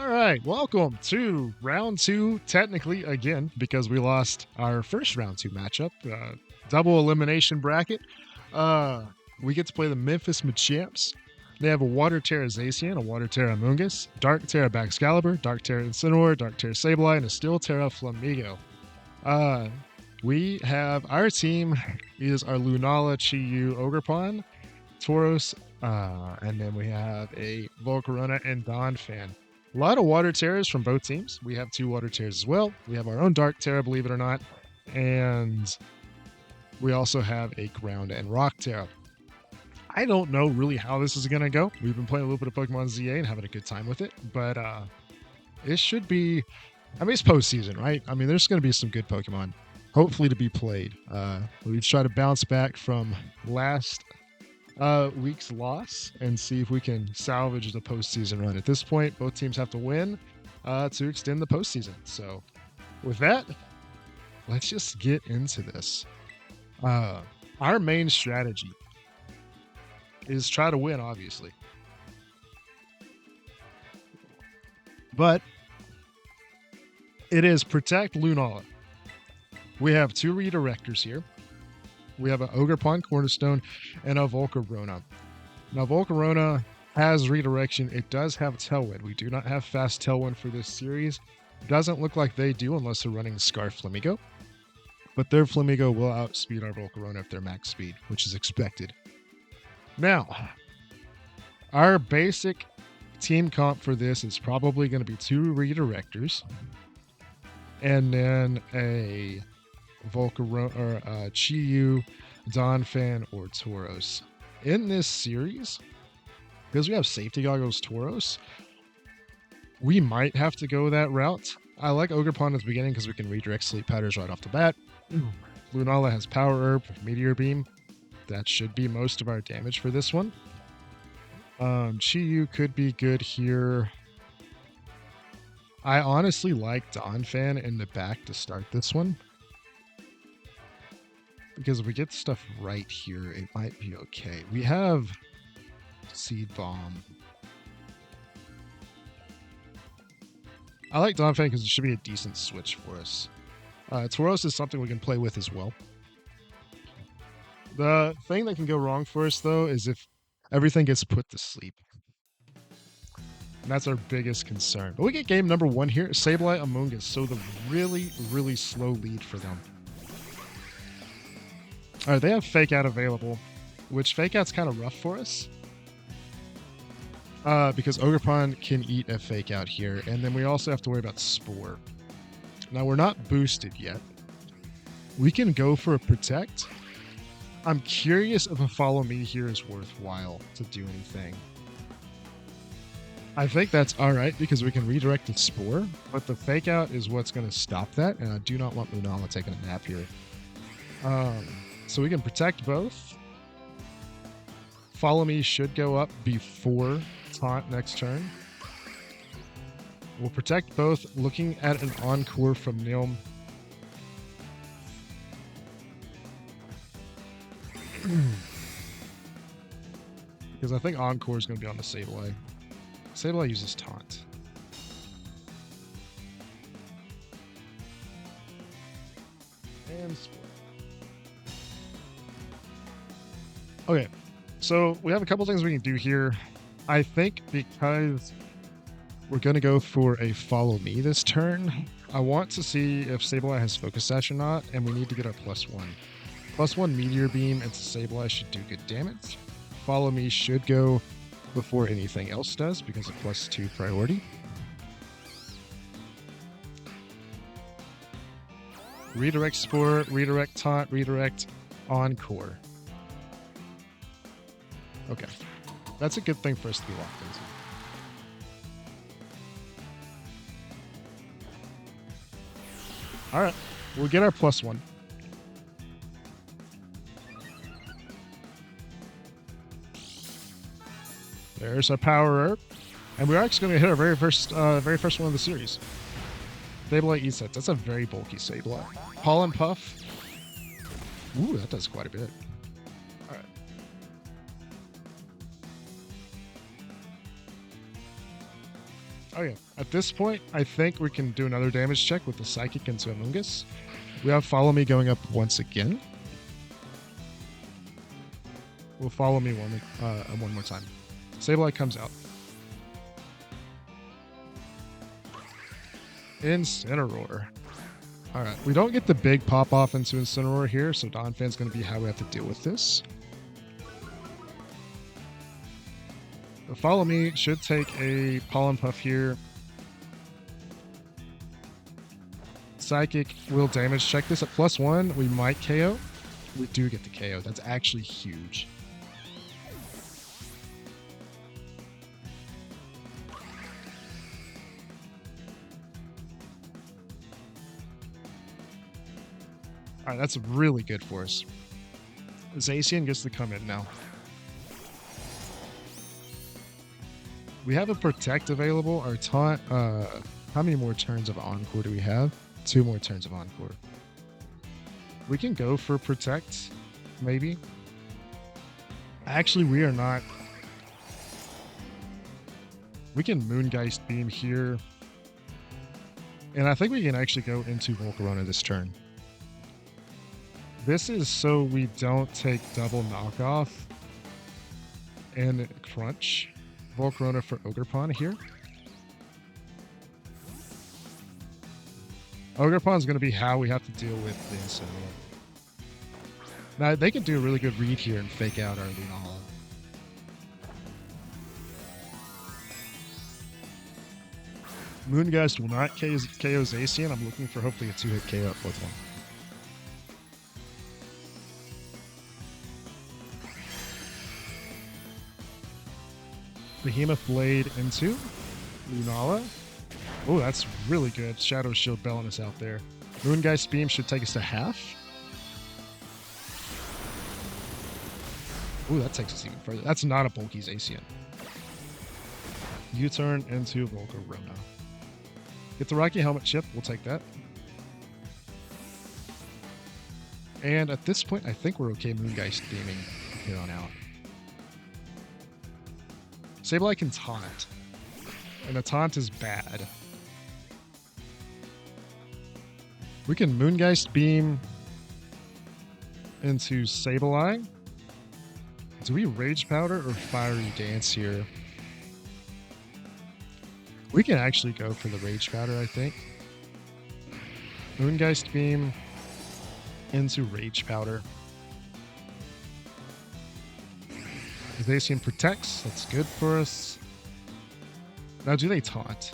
All right, welcome to round two, technically again, because we lost our first round two matchup, double elimination bracket. We get to play the Memphis Machamps. They have a Water Terra Zacian, a Water Terra Mungus, Dark Terra Baxcalibur, Dark Terra Incineroar, Dark Terra Sableye, and a Steel Terra Flamigo. We have our team is our Lunala, Chi-Yu, Ogerpon, Tauros, and then we have a Volcarona and Donphan. A lot of Water Terras from both teams. We have two Water Terras as well. We have our own Dark Terra, believe it or not. And we also have a Ground and Rock Terra. I don't know really how this is going to go. We've been playing a little bit of Pokemon ZA and having a good time with it. But it should be... I mean, it's postseason, right? I mean, there's going to be some good Pokemon, hopefully, to be played. We try to bounce back from last week's loss and see if we can salvage the postseason run. At this point, both teams have to win to extend the postseason. So with that, let's just get into this. Our main strategy is try to win, obviously. But it is protect Lunala. We have two redirectors here. We have an Ogerpon Cornerstone and a Volcarona. Now, Volcarona has redirection. It does have Tailwind. We do not have fast Tailwind for this series. Doesn't look like they do unless they're running Scarf Flamigo. But their Flamigo will outspeed our Volcarona if they're max speed, which is expected. Now, our basic team comp for this is probably going to be two redirectors and then a Volcarona or Chi-Yu, Donphan, or Tauros. In this series, because we have safety goggles Tauros, we might have to go that route. I like Ogerpon at the beginning because we can redirect Sleep Powders right off the bat. Lunala has Power Herb, Meteor Beam. That should be most of our damage for this one. Chi-Yu could be good here. I honestly like Donphan in the back to start this one. Because if we get stuff right here, it might be okay. We have Seed Bomb. I like Donphan because it should be a decent switch for us. Tauros is something we can play with as well. The thing that can go wrong for us, though, is if everything gets put to sleep. And that's our biggest concern. But we get game number one here. Sableye, Amoonguss. So the really, really slow lead for them. All right, they have Fake Out available, which Fake Out's kind of rough for us. Because Ogerpon can eat a Fake Out here. And then we also have to worry about Spore. Now, we're not boosted yet. We can go for a Protect. I'm curious if a Follow Me here is worthwhile to do anything. I think that's all right because we can redirect the Spore, but the Fake Out is what's going to stop that, and I do not want Lunala taking a nap here. So we can protect both. Follow Me should go up before Taunt next turn. We'll protect both, looking at an Encore from Nilm. Because I think Encore is going to be on the Sableye. Sableye uses Taunt. And Spore. Okay, so we have a couple things we can do here. I think because we're going to go for a Follow Me this turn, I want to see if Sableye has Focus Sash or not, and we need to get our +1. +1 Meteor Beam into Sableye should do good damage. Follow Me should go before anything else does because of +2 priority. Redirect Spore, redirect Taunt, redirect Encore. Okay. That's a good thing for us to be locked into. Alright. We'll get our +1. There's our Power Herb. And we're actually going to hit our very first one of the series. Sableye E-Sets. That's a very bulky Sableye. Pollen Puff. Ooh, that does quite a bit. Alright. Okay, at this point, I think we can do another damage check with the Psychic into Amoonguss. We have Follow Me going up once again. We'll Follow Me one more time. Sableye comes out. Incineroar. Alright, we don't get the big pop-off into Incineroar here, so Donphan's going to be how we have to deal with this. The Follow Me should take a Pollen Puff here. Psychic will damage check this at +1. We might KO. We do get the KO. That's actually huge. Alright, that's really good for us. Zacian gets to come in now. We have a Protect available. Our Taunt, how many more turns of Encore do we have? 2 more turns of Encore. We can go for Protect, maybe. Actually, we are not. We can Moongeist Beam here. And I think we can actually go into Volcarona this turn. This is so we don't take double knockoff and crunch Volcarona for Ogerpon here. Ogerpon's going to be how we have to deal with this. Now, they can do a really good read here and fake out our Lunala. Moongeist will not KO Zacian. I'm looking for hopefully a 2-hit KO at +1. Behemoth Blade into Lunala. Oh, that's really good. Shadow Shield bailing us out there. Moongeist Beam should take us to half. Oh, that takes us even further. That's not a bulky Zacian. U-turn into Volcarona. Get the Rocky Helmet chip. We'll take that. And at this point, I think we're okay Moongeist Beaming here on out. Sableye can taunt, and a taunt is bad. We can Moongeist Beam into Sableye. Do we Rage Powder or Fiery Dance here? We can actually go for the Rage Powder, I think. Moongeist Beam into Rage Powder. Zacian protects. That's good for us. Now, do they taunt?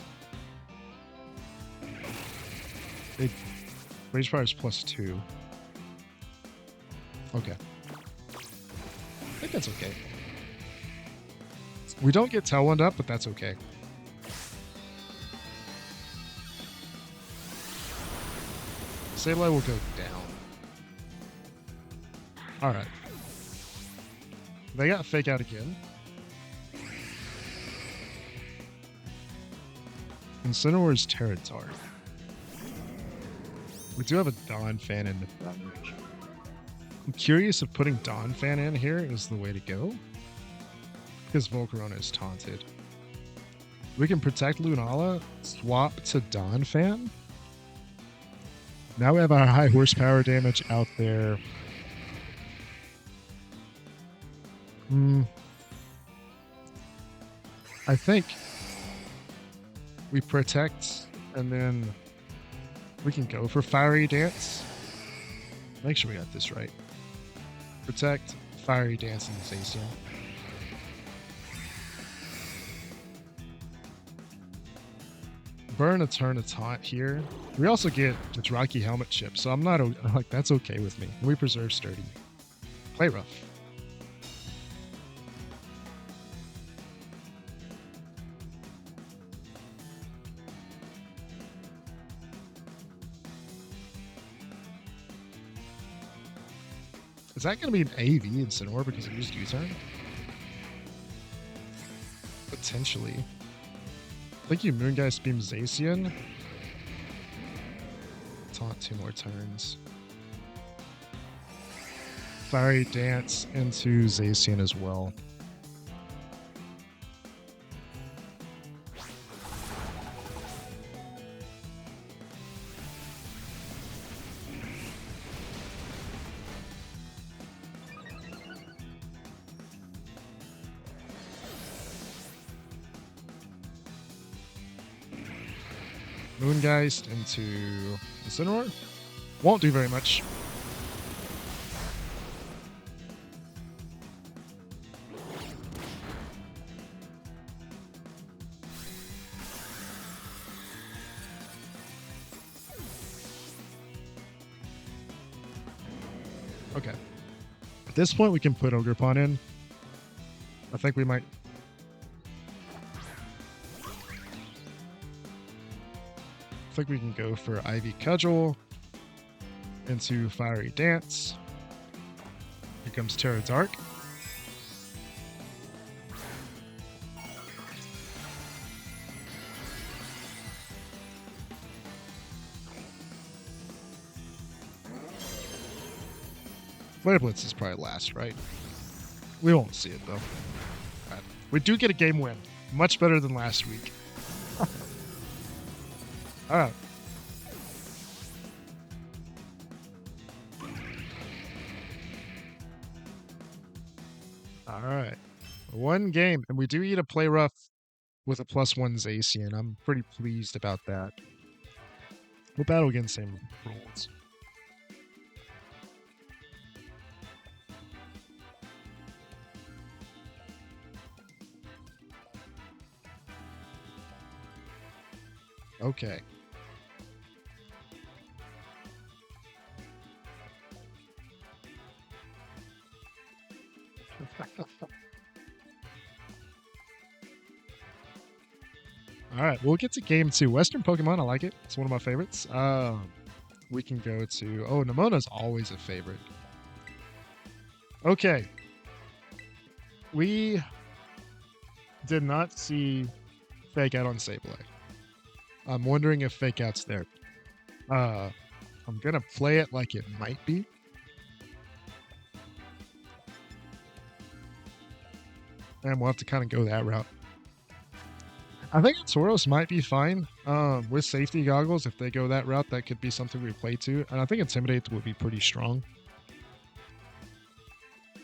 Rage Power is +2. Okay. I think that's okay. We don't get Tailwind up, but that's okay. Sableye will go down. Alright. They got Fake Out again. Incineroar is Tyranitar. We do have a Donphan in the range. I'm curious if putting Donphan in here is the way to go. Because Volcarona is taunted. We can protect Lunala, swap to Donphan. Now we have our high horsepower damage out there. I think we protect and then we can go for Fiery Dance. Make sure we got this right. Protect, Fiery Dance, and Zacian. Burn a turn of taunt here. We also get the Rocky Helmet chip, so I'm not like that's okay with me. We preserve Sturdy. Play rough. Is that going to be an AV Incineroar because it used U-turn? Potentially. Thank you, Moongeist Beam Zacian. Taunt 2 more turns. Fiery Dance into Zacian as well. Moongeist into Incineroar. Won't do very much. Okay. At this point, we can put Ogerpon in. I think we might. I think we can go for Ivy Cudgel into Fiery Dance. Here comes Terra Dark. Flare Blitz is probably last, right? We won't see it, though. Right. We do get a game win. Much better than last week. All right. All right. One game, and we do eat a play rough with a +1 Zacian. I'm pretty pleased about that. We'll battle against same rules. Okay. All right, we'll get to game 2. Western Pokemon, I like it. It's one of my favorites. We can go to... Oh, Nemona's always a favorite. Okay. We did not see Fake Out on Sableye. I'm wondering if Fake Out's there. I'm going to play it like it might be. And we'll have to kind of go that route. I think Tauros might be fine with safety goggles. If they go that route, that could be something we play to. And I think Intimidate would be pretty strong.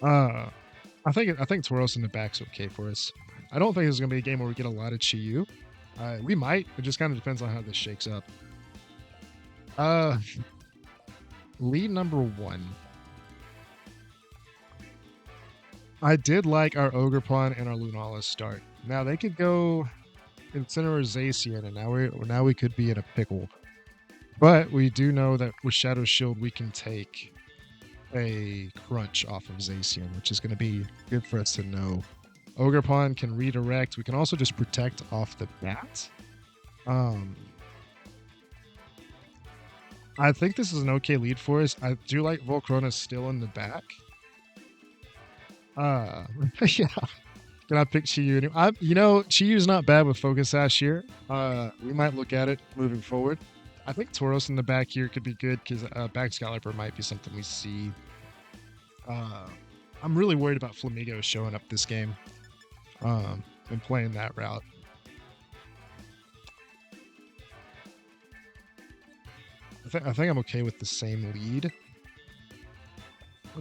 I think Tauros in the back's okay for us. I don't think this is going to be a game where we get a lot of Chi-Yu. We might. It just kind of depends on how this shakes up. Lead number 1. I did like our Ogerpon and our Lunala start. Now they could go Incineroar Zacian, and now we could be in a pickle. But we do know that with Shadow Shield we can take a crunch off of Zacian, which is going to be good for us to know. Ogerpon can redirect. We can also just protect off the bat. I think this is an okay lead for us. I do like Volcarona still in the back. Yeah. Can I pick Chi-Yu? Chi-Yu's not bad with Focus Sash here. We might look at it moving forward. I think Tauros in the back here could be good because back Scalper might be something we see. I'm really worried about Flamigo showing up this game and playing that route. I think I'm okay with the same lead.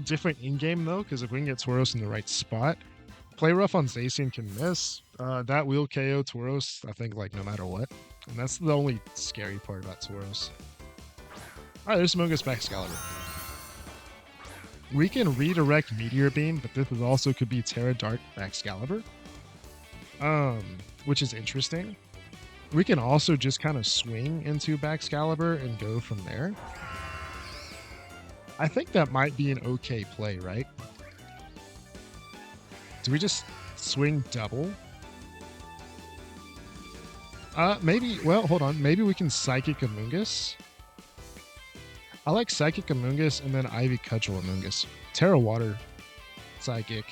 Different in-game, though, because if we can get Tauros in the right spot, play rough on Zacian can miss. That will KO Tauros, I think, like, no matter what. And that's the only scary part about Tauros. Alright, there's Moongus back Excalibur. We can redirect Meteor Beam, but this is also could be Terra Dark back Excalibur. Which is interesting. We can also just kind of swing into back Excalibur and go from there. I think that might be an okay play, right? Do we just swing double? Maybe, well, hold on. Maybe we can Psychic Amoonguss. I like Psychic Amoonguss and then Ivy Cudgel Amoonguss. Terra Water Psychic.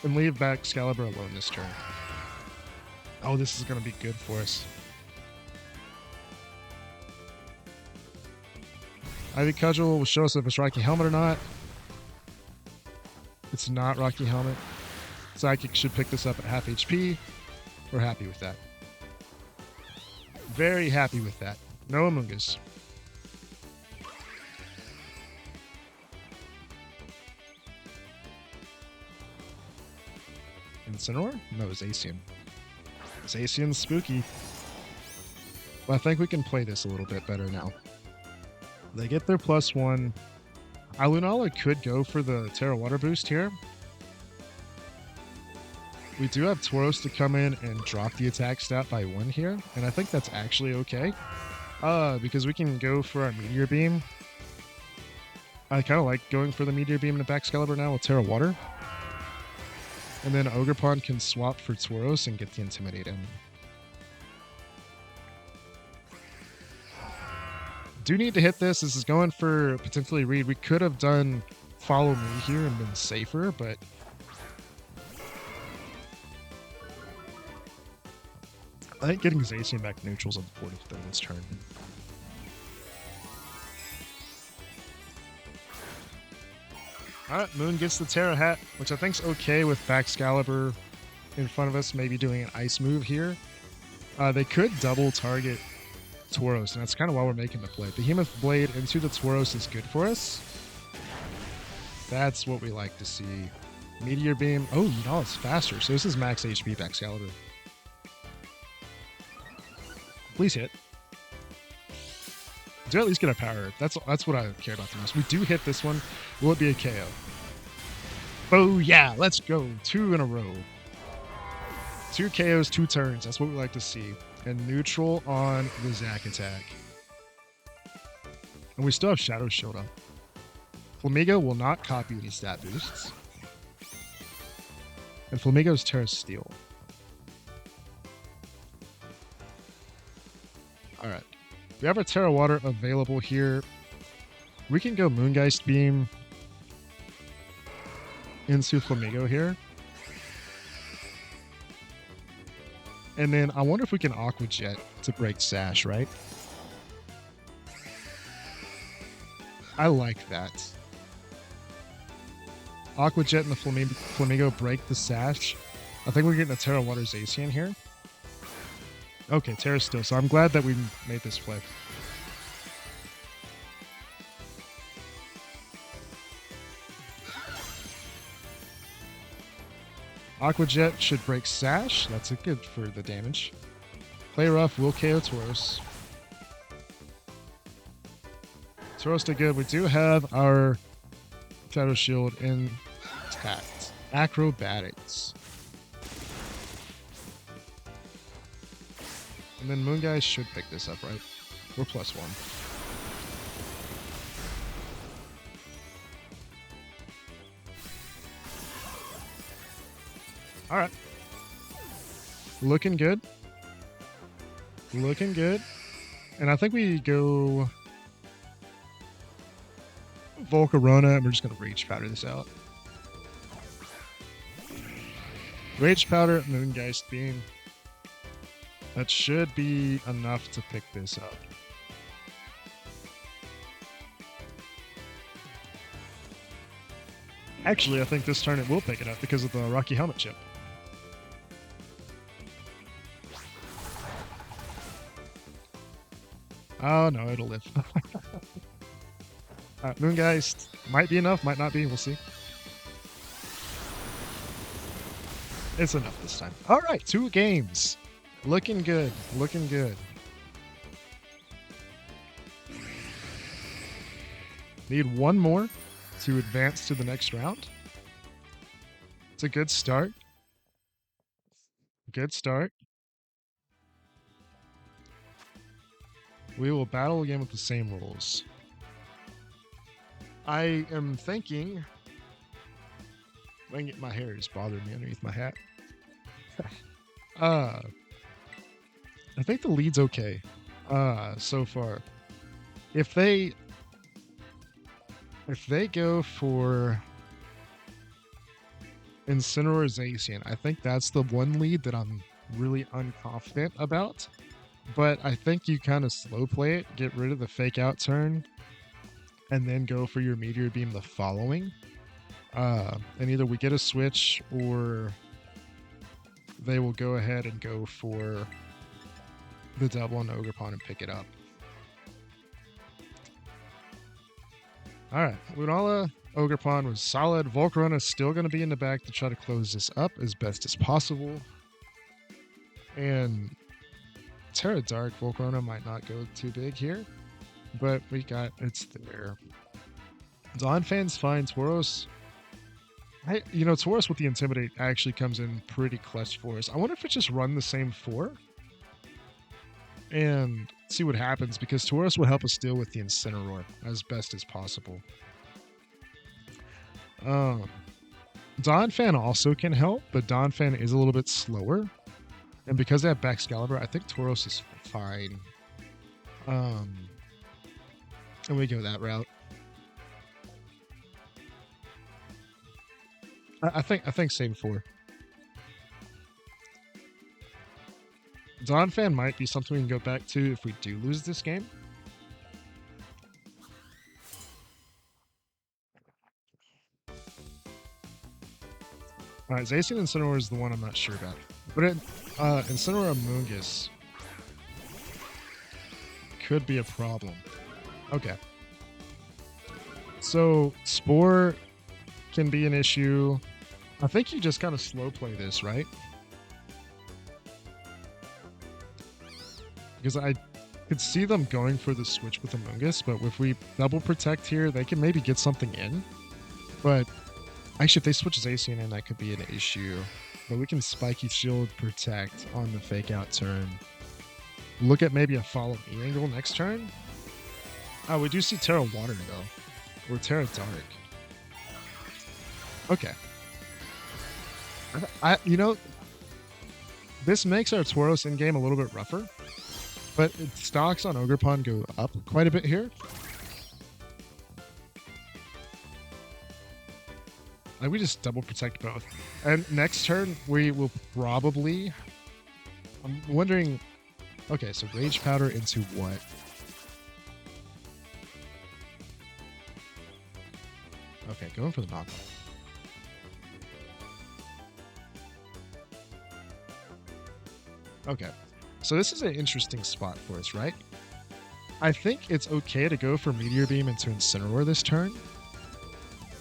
And leave back Excalibur alone this turn. Oh, this is going to be good for us. Ivy Cudgel will show us if it's Rocky Helmet or not. It's not Rocky Helmet. Psychic should pick this up at half HP. We're happy with that. Very happy with that. No Amoonguss. Incineroar? No, Zacian. Zacian's spooky. But I think we can play this a little bit better now. They get their +1. Lunala could go for the Terra Water boost here. We do have Tauros to come in and drop the attack stat by 1 here, and I think that's actually okay. Because we can go for our Meteor Beam. I kind of like going for the Meteor Beam in the Excalibur now with Terra Water. And then Ogerpon can swap for Tauros and get the Intimidate in. Do need to hit this. This is going for potentially read. We could have done Follow Me here and been safer, but I think getting Zacian back to neutral's important though this turn. Alright, Moon gets the Terra Hat, which I think's okay with Excalibur in front of us, maybe doing an ice move here. They could double target Tauros, and that's kind of why we're making the play. Behemoth Blade into the Tauros is good for us. That's what we like to see. Meteor Beam. Oh, you know, it's faster. So this is max HP Excalibur. Please hit. Do at least get a power. That's what I care about the most. We do hit this one. Will it be a KO? Oh yeah, let's go. 2 in a row. 2 KOs, 2 turns. That's what we like to see. And neutral on the Zac attack. And we still have Shadow Shield up. Flamigo will not copy these stat boosts. And Flamigo's Terra Steel. Alright. We have our Terra Water available here. We can go Moongeist Beam into Flamigo here. And then I wonder if we can Aqua Jet to break Sash, right? I like that. Aqua Jet and the Flamigo break the Sash. I think we're getting a Terra Water Zacian here. Okay, Terra Steel. So I'm glad that we made this play. Aqua Jet should break Sash. That's good for the damage. Play Rough will KO Tauros. Tauros did good. We do have our Shadow Shield intact. Acrobatics. And then Moongeist should pick this up, right? We're +1. Alright. Looking good. Looking good. And I think we go Volcarona, and we're just going to Rage Powder this out. Rage Powder, Moongeist Beam. That should be enough to pick this up. Actually, I think this turn it will pick it up because of the Rocky Helmet chip. Oh no, it'll live. Moongeist might be enough, might not be, we'll see. It's enough this time. Alright, 2 games. Looking good, looking good. Need 1 more to advance to the next round. It's a good start. Good start. We will battle again with the same rules. I am thinking... my hair is bothering me underneath my hat. I think the lead's okay. So far. If they go for Incineroar Zacian, I think that's the one lead that I'm really unconfident about. But I think you kind of slow play it, get rid of the fake out turn, and then go for your Meteor Beam the following. And either we get a switch or they will go ahead and go for the double on Ogerpon and pick it up. Alright, Lunala, Ogerpon was solid. Volcarona is still going to be in the back to try to close this up as best as possible. And Terra Dark Volcarona might not go too big here, but we got it's there. Donphan's fine. Tauros. Tauros with the Intimidate actually comes in pretty clutch for us. I wonder if it just run the same 4 and see what happens, because Tauros will help us deal with the Incineroar as best as possible. Donphan also can help, but Donphan is a little bit slower. And because they have Baxcalibur, I think Tauros is fine. And we go that route. I think same 4. Donphan might be something we can go back to if we do lose this game. Alright, Zacian Incineroar is the one I'm not sure about. But Incineroar Amoonguss could be a problem. Okay. So, Spore can be an issue. I think you just kind of slow play this, right? Because I could see them going for the switch with Amoonguss, but if we double protect here, they can maybe get something in. But actually, if they switch Zacian in, that could be an issue. But we can Spiky Shield protect on the fake out turn. Look at maybe a follow me angle next turn. Oh, we do see Terra Water though. Or Terra Dark. Okay. This makes our Tauros in-game a little bit rougher. But stocks on Ogerpon go up quite a bit here. Like, we just double protect both. And next turn, we will probably... I'm wondering... Okay, so Rage Powder into what? Okay, going for the knockoff. Okay, so this is an interesting spot for us, right? I think it's okay to go for Meteor Beam into Incineroar this turn.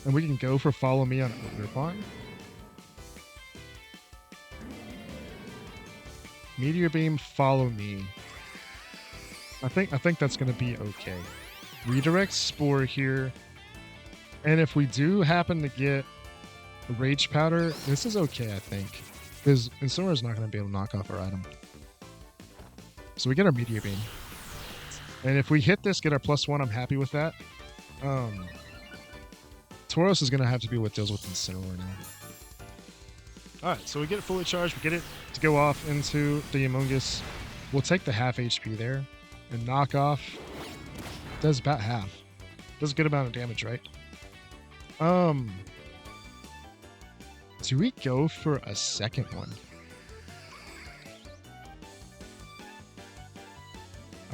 And we can go for Follow Me on Ogerpon. Meteor Beam, Follow Me. I think that's going to be okay. Redirect Spore here. And if we do happen to get Rage Powder, this is okay, I think. Because Incineroar is not going to be able to knock off our item. So we get our Meteor Beam. And if we hit this, get our +1, I'm happy with that. Tauros is going to have to be what deals with Incineroar now. Alright, so we get it fully charged. We get it to go off into the Amoonguss. We'll take the half HP there. And knock off. Does about half. Does a good amount of damage, right? Do we go for a second one?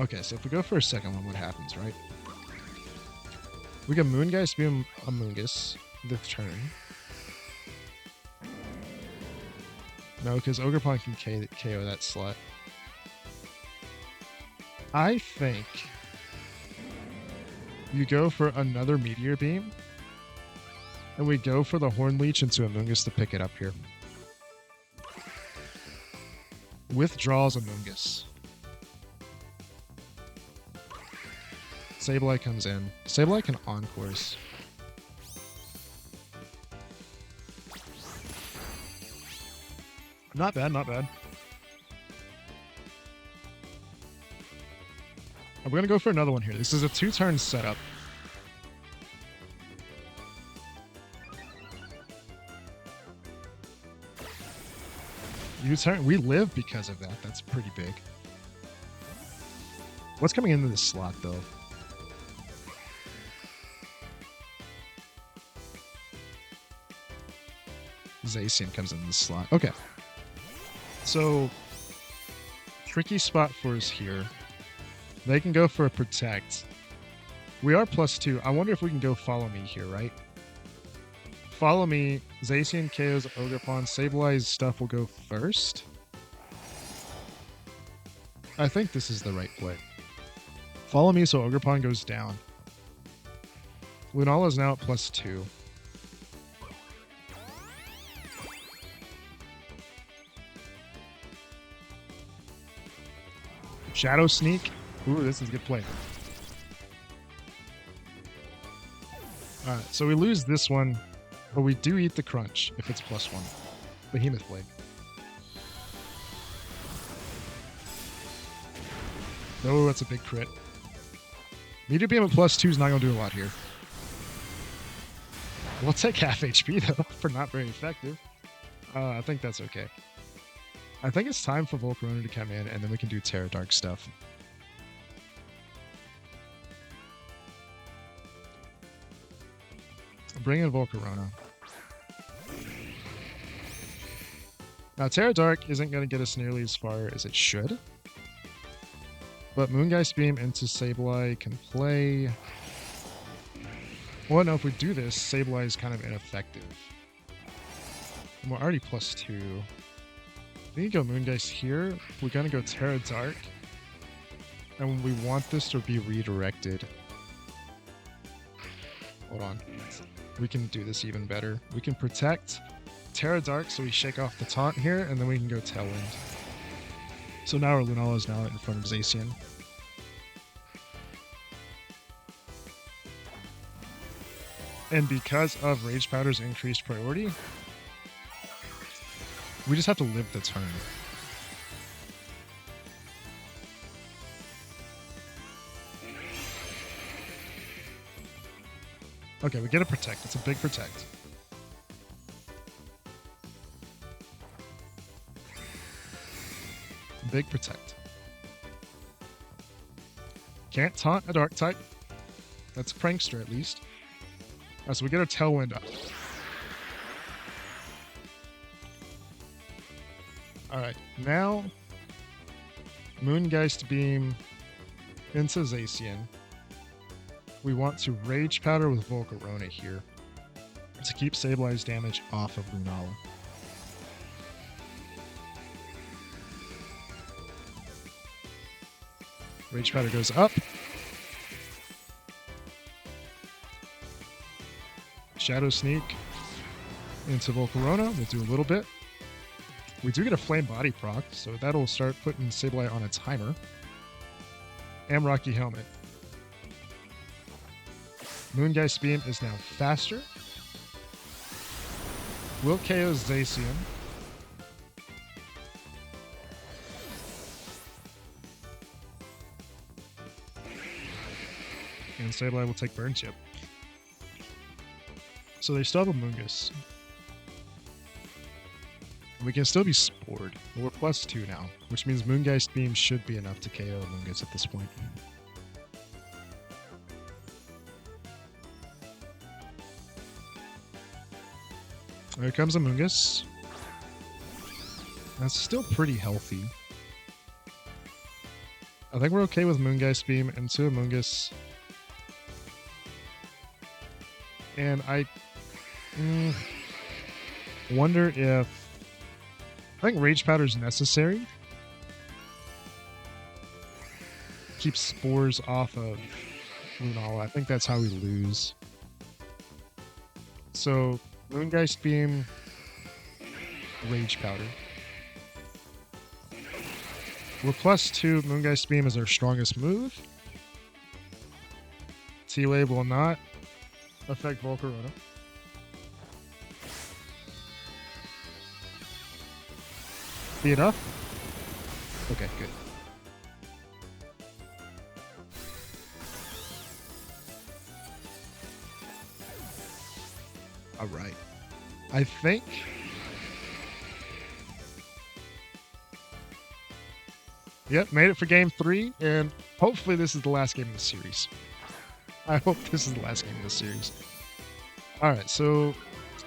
Okay, so if we go for a second one, what happens, right? We got Moongeist beam Amoonguss this turn. No, because Ogerpon can KO that slut. I think you go for another Meteor Beam, and we go for the Horn Leech into Amoonguss to pick it up here. Withdraws Amoonguss. Sableye comes in. Sableye can on-course. Not bad, not bad. We're going to go for another one here. This is a 2-turn setup. U-turn. We live because of that. That's pretty big. What's coming into this slot, though? Zacian comes in this slot. Okay. So, tricky spot for us here. They can go for a protect. We are +2. I wonder if we can go Follow Me here, right? Follow Me. Zacian KOs Ogerpon. Sableye's stuff will go first. I think this is the right play. Follow Me so Ogerpon goes down. Lunala is now at +2. Shadow Sneak. Ooh, this is a good play. Alright, so we lose this one, but we do eat the crunch if it's +1. Behemoth Blade. Oh, that's a big crit. Meteor Beam at +2 is not going to do a lot here. We'll take half HP, though, for not very effective. I think that's okay. I think it's time for Volcarona to come in, and then we can do Terra Dark stuff. Bring in Volcarona. Now, Terra Dark isn't going to get us nearly as far as it should. But Moongeist Beam into Sableye can play... Well, no, if we do this, Sableye is kind of ineffective. And we're already +2. We can go Moongeist here. We're going to go Terra Dark. And we want this to be redirected. Hold on. We can do this even better. We can protect Terra Dark so we shake off the taunt here, and then we can go Tailwind. So now our Lunala is now in front of Zacian. And because of Rage Powder's increased priority, we just have to live the turn. Okay, we get a Protect. It's a big Protect. Big Protect. Can't taunt a Dark type. That's a Prankster at least. So we get our Tailwind up. Alright, now Moongeist Beam into Zacian. We want to Rage Powder with Volcarona here to keep Sableye's damage off of Lunala. Rage Powder goes up. Shadow Sneak into Volcarona. We'll do a little bit. We do get a Flame Body proc, so that'll start putting Sableye on a timer. And Rocky Helmet. Moongeist Beam is now faster. Will KO Zacian. And Sableye will take Burn Chip. So they still have a Moongus. We can still be Spored. We're +2 now, which means Moongeist Beam should be enough to KO Moongus at this point. There comes a Moongus. That's still pretty healthy. I think we're okay with Moongeist Beam into a Moongus. And I wonder if... I think Rage Powder is necessary. Keep Spores off of Lunala. I think that's how we lose. So, Moongeist Beam, Rage Powder. We're +2. Moongeist Beam is our strongest move. T-Wave will not affect Volcarona. Be enough? Okay, good. All right. I think... Yep, made it for game 3, and hopefully this is the last game of the series. I hope this is the last game of the series. Alright, so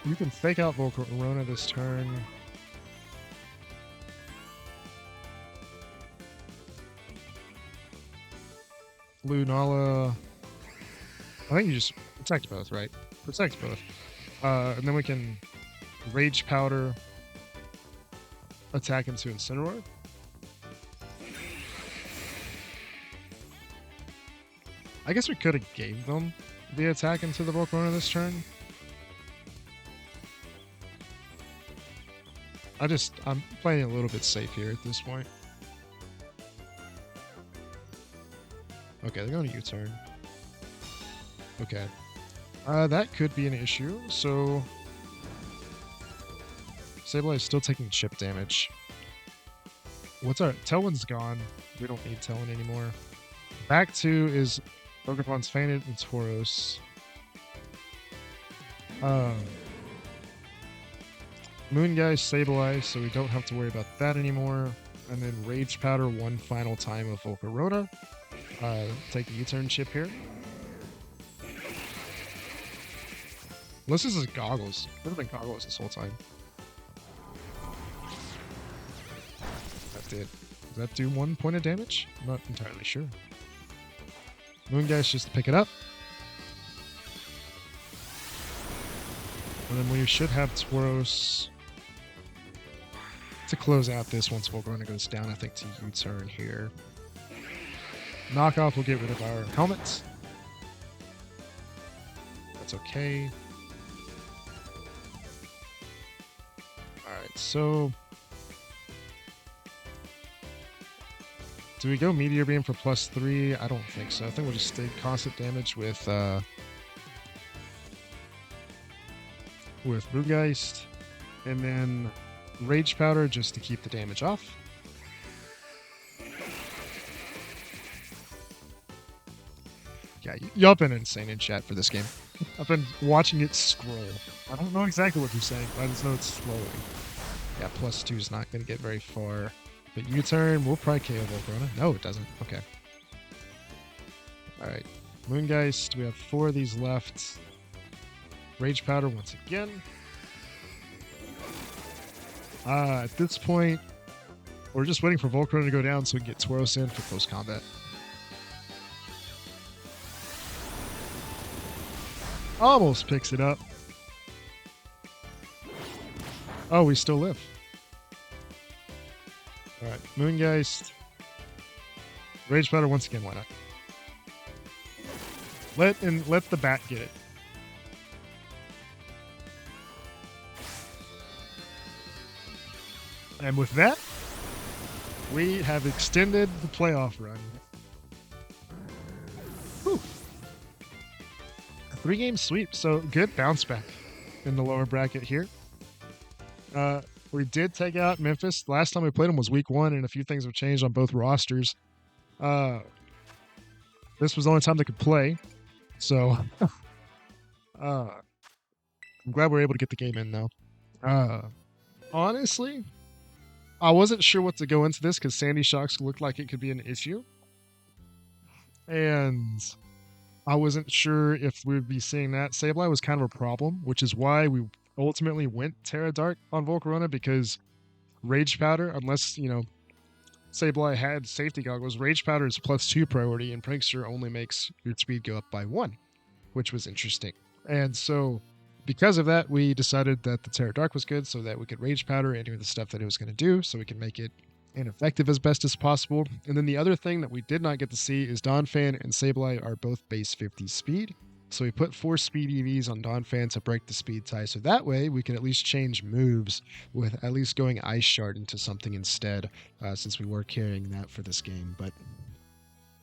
you can fake out Volcarona this turn. Lunala... I think you just protect both, right? Protect both. And then we can Rage Powder, attack into Incineroar. I guess we could have gave them the attack into the Volcarona this turn. I'm playing a little bit safe here at this point. Okay, they're going to U-turn. Okay. That could be an issue. So Sableye is still taking chip damage. What's our... Telwyn's gone. We don't need Telwyn anymore. Back 2 is Pokemon's Fainted and Tauros. Moongeist, Sableye, so we don't have to worry about that anymore. And then Rage Powder one final time of Volcarona. Take a U-turn chip here. Unless this is Goggles. Could have been Goggles this whole time. That did. Does that do 1 point of damage? I'm not entirely sure. Moongeist just to pick it up. And then we should have Tauros to close out this once Volcarona goes down, I think, to U-turn here. Knockoff will get rid of our helmets. That's okay. Alright, so... do we go Meteor Beam for +3? I don't think so. I think we'll just stay constant damage with Moongeist. And then Rage Powder just to keep the damage off. Yeah, y'all been insane in chat for this game. I've been watching it scroll. I don't know exactly what you're saying, but I just know it's scrolling. Yeah, +2 is not going to get very far. But U-turn, we'll probably KO Volcarona. No, it doesn't. Okay. Alright. Moongeist, we have 4 of these left. Rage Powder once again. At this point, we're just waiting for Volcarona to go down so we can get Tauros in for close combat. Almost picks it up. Oh, we still live. Alright, Moongeist. Rage Powder once again, why not? Let the bat get it. And with that, we have extended the playoff run. Whew. A 3-game sweep, so good bounce back in the lower bracket here. We did take out Memphis. Last time we played them was week 1, and a few things have changed on both rosters. This was the only time they could play, so I'm glad we were able to get the game in, though. Honestly, I wasn't sure what to go into this because Sandy Shocks looked like it could be an issue. And I wasn't sure if we would be seeing that. Sableye was kind of a problem, which is why we ultimately went Terra Dark on Volcarona, because Rage Powder, unless, you know, Sableye had safety goggles, Rage Powder is +2 priority, and Prankster only makes your speed go up by 1, which was interesting. And so because of that, we decided that the Terra Dark was good so that we could Rage Powder and do the stuff that it was going to do so we can make it ineffective as best as possible. And then the other thing that we did not get to see is Donphan and Sableye are both base 50 speed. So we put 4 speed EVs on Donphan to break the speed tie. So that way we can at least change moves with at least going Ice Shard into something instead, since we were carrying that for this game. But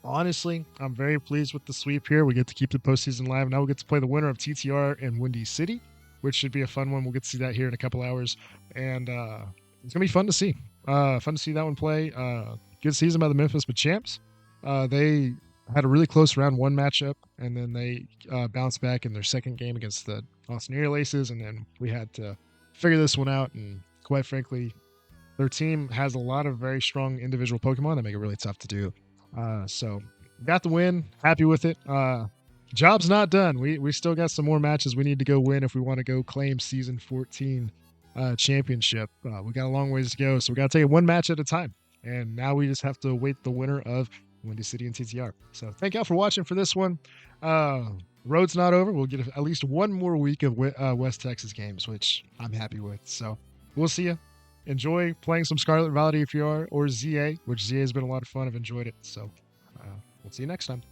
honestly, I'm very pleased with the sweep here. We get to keep the postseason live. Now we get to play the winner of TTR and Windy City, which should be a fun one. We'll get to see that here in a couple hours. And it's going to be fun to see. Fun to see that one play. Good season by the Memphis Champs. They had a really close round 1 matchup, and then they bounced back in their second game against the Austin Aerial Aces, and then we had to figure this one out. And quite frankly, their team has a lot of very strong individual Pokemon that make it really tough to do. So got the win, happy with it. Job's not done. We still got some more matches we need to go win if we want to go claim season 14 championship. We got a long ways to go, so we got to take it 1 match at a time. And now we just have to await the winner of Windy City and TTR. So thank y'all for watching for this one. Road's not over. We'll get at least 1 more week of West Texas games, which I'm happy with. So we'll see you. Enjoy playing some Scarlet Valley if you are, or ZA, which ZA has been a lot of fun. I've enjoyed it. So we'll see you next time.